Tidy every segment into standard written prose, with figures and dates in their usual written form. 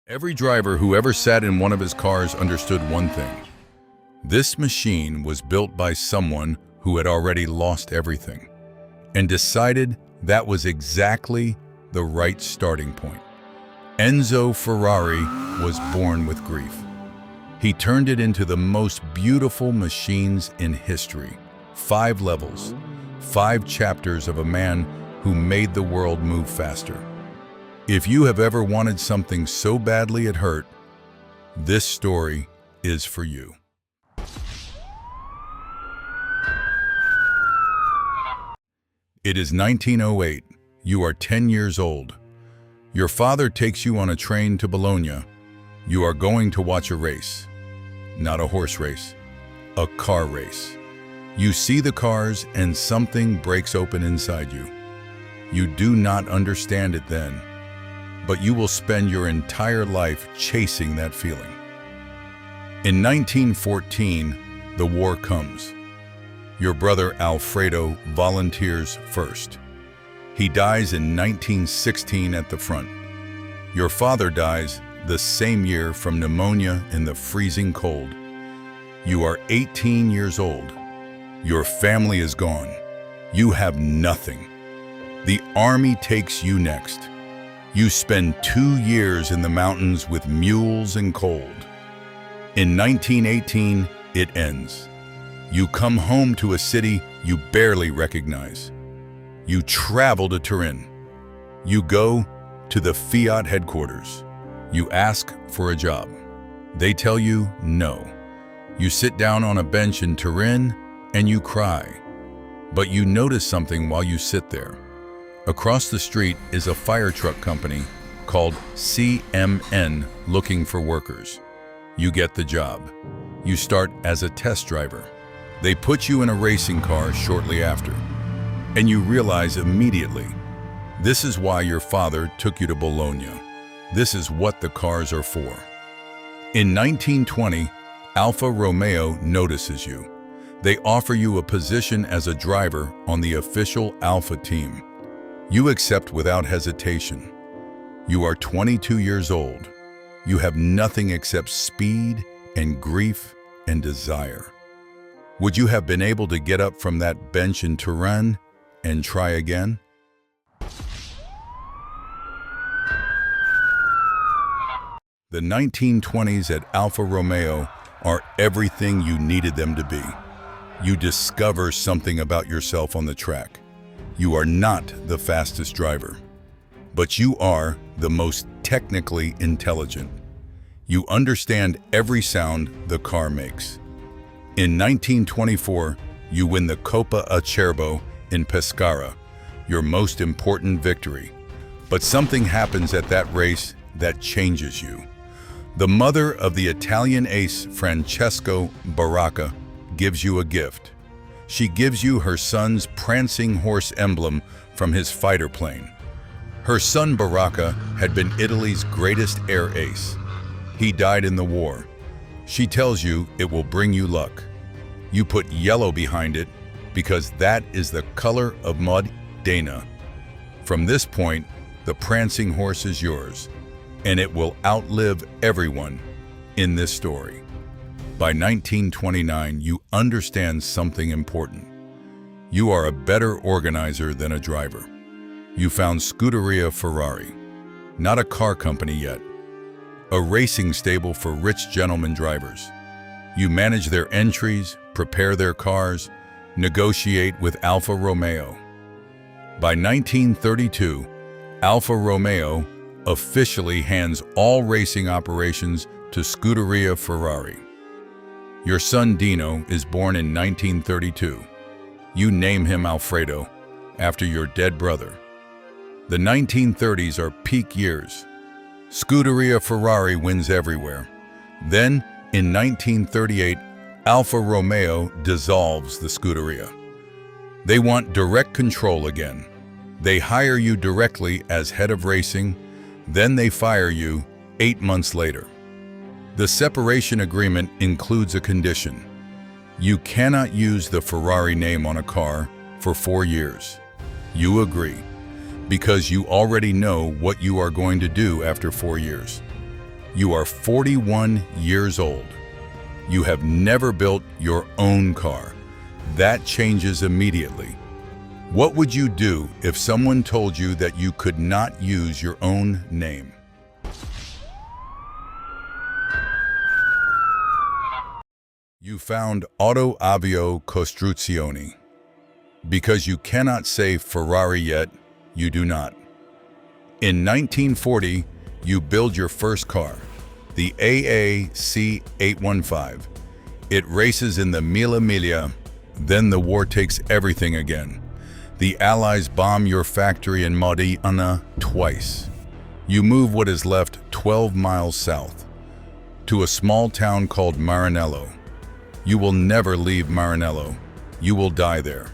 Every driver who ever sat in one of his cars understood one thing. This machine was built by someone who had already lost everything and decided that was exactly the right starting point. Enzo Ferrari was born with grief. He turned it into the most beautiful machines in history. 5 levels, 5 chapters of a man who made the world move faster. If you have ever wanted something so badly it hurt, this story is for you. It is 1908. You are 10 years old. Your father takes you on a train to Bologna. You are going to watch a race. Not a horse race, a car race. You see the cars and something breaks open inside you. You do not understand it then, but you will spend your entire life chasing that feeling. In 1914, the war comes. Your brother Alfredo volunteers first. He dies in 1916 at the front. Your father dies the same year from pneumonia in the freezing cold. You are 18 years old. Your family is gone. You have nothing. The army takes you next. You spend 2 years in the mountains with mules and cold. In 1918, it ends. You come home to a city you barely recognize. You travel to Turin. You go to the Fiat headquarters. You ask for a job. They tell you no. You sit down on a bench in Turin and you cry. But you notice something while you sit there. Across the street is a fire truck company called CMN looking for workers. You get the job. You start as a test driver. They put you in a racing car shortly after. And you realize immediately, this is why your father took you to Bologna. This is what the cars are for. In 1920, Alfa Romeo notices you. They offer you a position as a driver on the official Alfa team. You accept without hesitation. You are 22 years old. You have nothing except speed and grief and desire. Would you have been able to get up from that bench in Turin and try again? The 1920s at Alfa Romeo are everything you needed them to be. You discover something about yourself on the track. You are not the fastest driver, but you are the most technically intelligent. You understand every sound the car makes. In 1924, you win the Coppa Acerbo in Pescara, your most important victory. But something happens at that race that changes you. The mother of the Italian ace Francesco Baracca gives you a gift. She gives you her son's prancing horse emblem from his fighter plane. Her son Baracca had been Italy's greatest air ace. He died in the war. She tells you it will bring you luck. You put yellow behind it because that is the color of Modena. From this point, the prancing horse is yours, and it will outlive everyone in this story. By 1929, you understand something important. You are a better organizer than a driver. You found Scuderia Ferrari, not a car company yet, a racing stable for rich gentlemen drivers. You manage their entries, prepare their cars, negotiate with Alfa Romeo. By 1932, Alfa Romeo officially hands all racing operations to Scuderia Ferrari. Your son Dino is born in 1932. You name him Alfredo, after your dead brother. The 1930s are peak years. Scuderia Ferrari wins everywhere. Then, in 1938, Alfa Romeo dissolves the Scuderia. They want direct control again. They hire you directly as head of racing, then they fire you 8 months later. The separation agreement includes a condition. You cannot use the Ferrari name on a car for 4 years. You agree, because you already know what you are going to do after 4 years. You are 41 years old. You have never built your own car. That changes immediately. What would you do if someone told you that you could not use your own name? You found Auto Avio Costruzioni. Because you cannot say Ferrari yet, you do not. In 1940, you build your first car, the AAC 815. It races in the Mille Miglia. Then the war takes everything again. The Allies bomb your factory in Modena twice. You move what is left 12 miles south, to a small town called Maranello. You will never leave Maranello. You will die there.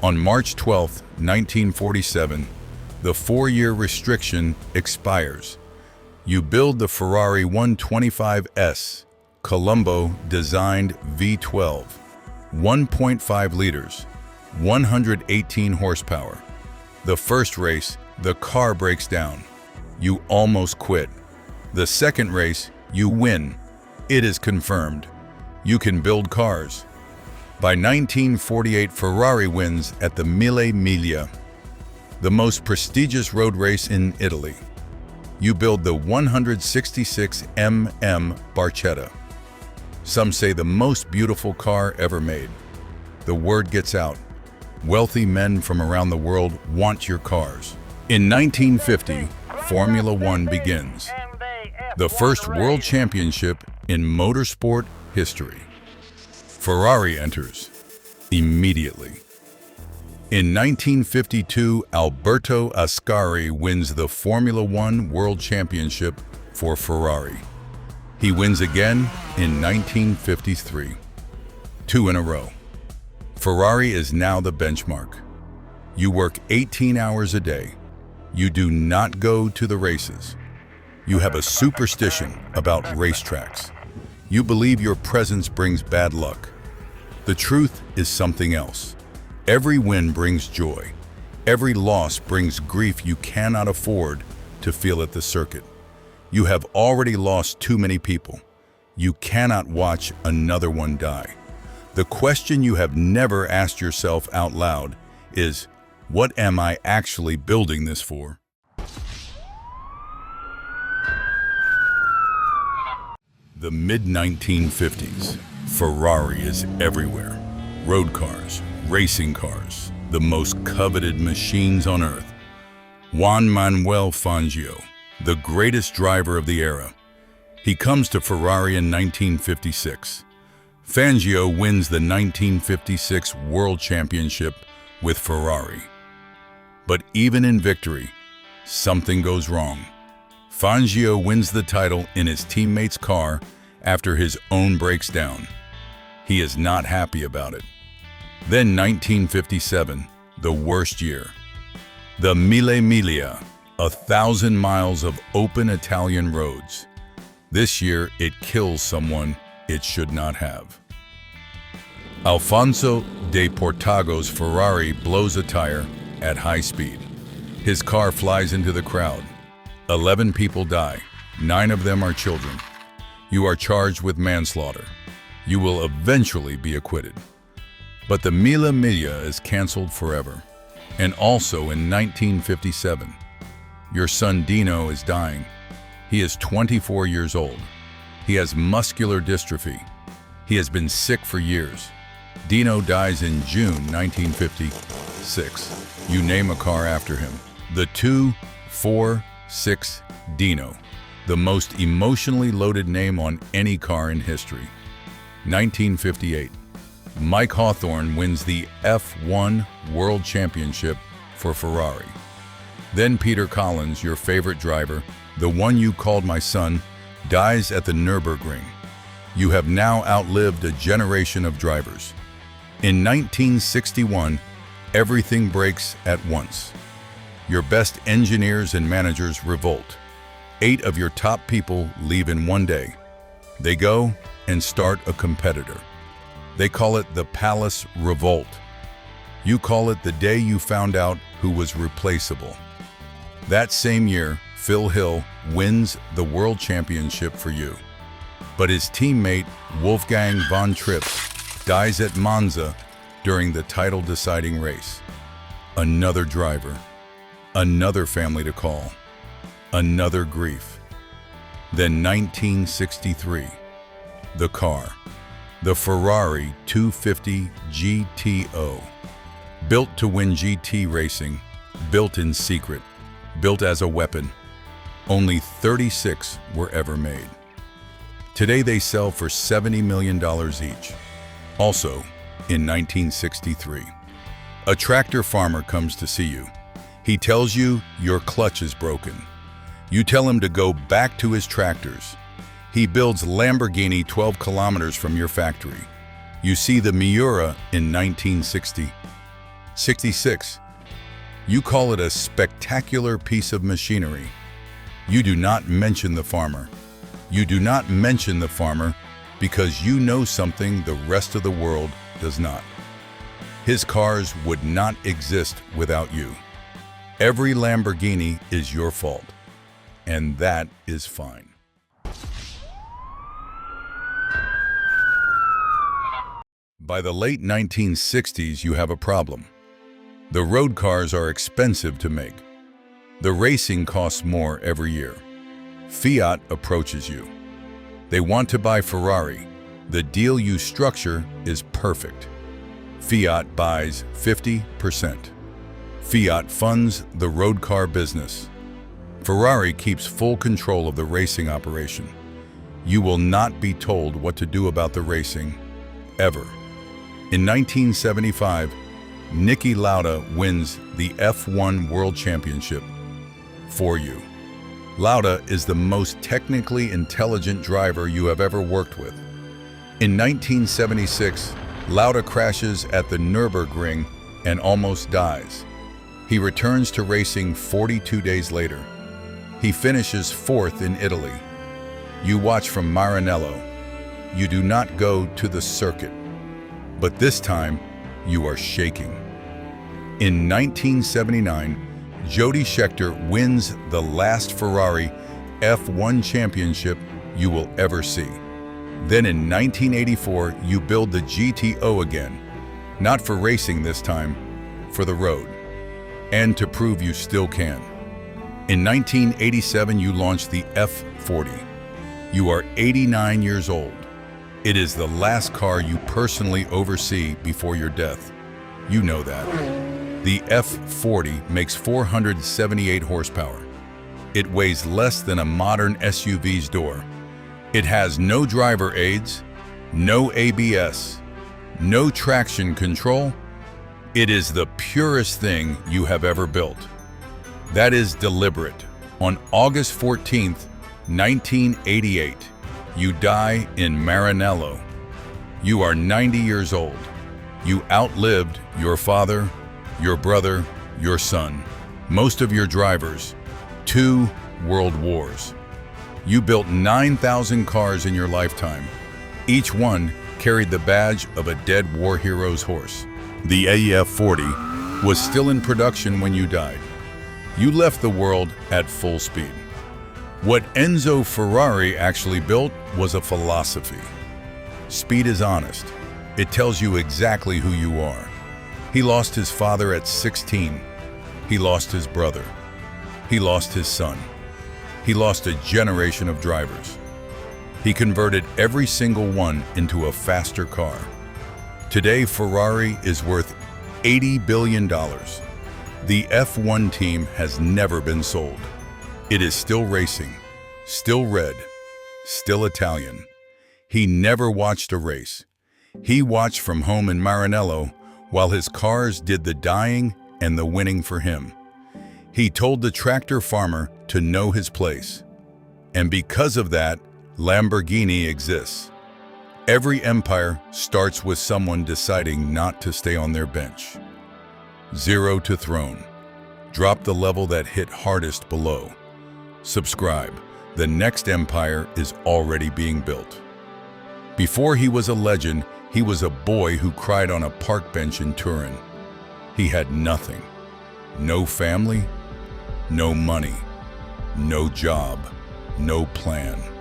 On March 12, 1947, the 4-year restriction expires. You build the Ferrari 125S, Colombo-designed V12, 1.5 liters, 118 horsepower. The first race, the car breaks down. You almost quit. The second race, you win. It is confirmed. You can build cars. By 1948, Ferrari wins at the Mille Miglia, the most prestigious road race in Italy. You build the 166 mm Barchetta. Some say the most beautiful car ever made. The word gets out. Wealthy men from around the world want your cars. In 1950, Formula One begins, the first world championship in motorsport history. Ferrari enters immediately. In 1952, Alberto Ascari wins the Formula One World Championship for Ferrari. He wins again in 1953. 2 in a row. Ferrari is now the benchmark. You work 18 hours a day. You do not go to the races. You have a superstition about racetracks. You believe your presence brings bad luck. The truth is something else. Every win brings joy. Every loss brings grief you cannot afford to feel at the circuit. You have already lost too many people. You cannot watch another one die. The question you have never asked yourself out loud is, what am I actually building this for? The mid-1950s, Ferrari is everywhere. Road cars, racing cars, the most coveted machines on earth. Juan Manuel Fangio, the greatest driver of the era. He comes to Ferrari in 1956. Fangio wins the 1956 World Championship with Ferrari. But even in victory, something goes wrong. Fangio wins the title in his teammate's car after his own breaks down. He is not happy about it. Then 1957, the worst year. The Mille Miglia, 1,000 miles of open Italian roads. This year, it kills someone it should not have. Alfonso de Portago's Ferrari blows a tire at high speed. His car flies into the crowd. 11 people die. 9 of them are children. You are charged with manslaughter. You will eventually be acquitted. But the Mille Miglia is canceled forever. And also in 1957, your son Dino is dying. He is 24 years old. He has muscular dystrophy. He has been sick for years. Dino dies in June 1956. You name a car after him. The 246 Dino, the most emotionally loaded name on any car in history. 1958. Mike Hawthorne wins the F1 World Championship for Ferrari. Then Peter Collins, your favorite driver, the one you called my son, dies at the Nürburgring. You have now outlived a generation of drivers. In 1961, everything breaks at once. Your best engineers and managers revolt. 8 of your top people leave in one day. They go and start a competitor. They call it the Palace Revolt. You call it the day you found out who was replaceable. That same year, Phil Hill, wins the World Championship for you. But his teammate, Wolfgang von Trips, dies at Monza during the title-deciding race. Another driver, another family to call, another grief. Then 1963, the car, the Ferrari 250 GTO. Built to win GT racing, built in secret, built as a weapon. Only 36 were ever made. Today they sell for $70 million each. Also, in 1963, a tractor farmer comes to see you. He tells you your clutch is broken. You tell him to go back to his tractors. He builds Lamborghini 12 kilometers from your factory. You see the Miura in 1966. You call it a spectacular piece of machinery. You do not mention the farmer. You do not mention the farmer because you know something the rest of the world does not. His cars would not exist without you. Every Lamborghini is your fault, and that is fine. By the late 1960s, you have a problem. The road cars are expensive to make. The racing costs more every year. Fiat approaches you. They want to buy Ferrari. The deal you structure is perfect. Fiat buys 50%. Fiat funds the road car business. Ferrari keeps full control of the racing operation. You will not be told what to do about the racing, ever. In 1975, Niki Lauda wins the F1 World Championship for you. Lauda is the most technically intelligent driver you have ever worked with. In 1976, Lauda crashes at the Nürburgring and almost dies. He returns to racing 42 days later. He finishes 4th in Italy. You watch from Maranello. You do not go to the circuit. But this time, you are shaking. In 1979, Jody Scheckter wins the last Ferrari F1 championship you will ever see. Then in 1984, you build the GTO again, not for racing this time, for the road, and to prove you still can. In 1987, you launch the F40. You are 89 years old. It is the last car you personally oversee before your death. You know that. The F40 makes 478 horsepower. It weighs less than a modern SUV's door. It has no driver aids, no ABS, no traction control. It is the purest thing you have ever built. That is deliberate. On August 14th, 1988, you die in Maranello. You are 90 years old. You outlived your father, your brother, your son, most of your drivers, 2 world wars. You built 9,000 cars in your lifetime. Each one carried the badge of a dead war hero's horse. The AF40 was still in production when you died. You left the world at full speed. What Enzo Ferrari actually built was a philosophy. Speed is honest. It tells you exactly who you are. He lost his father at 16. He lost his brother. He lost his son. He lost a generation of drivers. He converted every single one into a faster car. Today, Ferrari is worth $80 billion. The F1 team has never been sold. It is still racing, still red, still Italian. He never watched a race. He watched from home in Maranello while his cars did the dying and the winning for him. He told the tractor farmer to know his place. And because of that, Lamborghini exists. Every empire starts with someone deciding not to stay on their bench. Zero to throne. Drop the level that hit hardest below. Subscribe. The next empire is already being built. Before he was a legend, he was a boy who cried on a park bench in Turin. He had nothing. No family, no money, No job, no plan.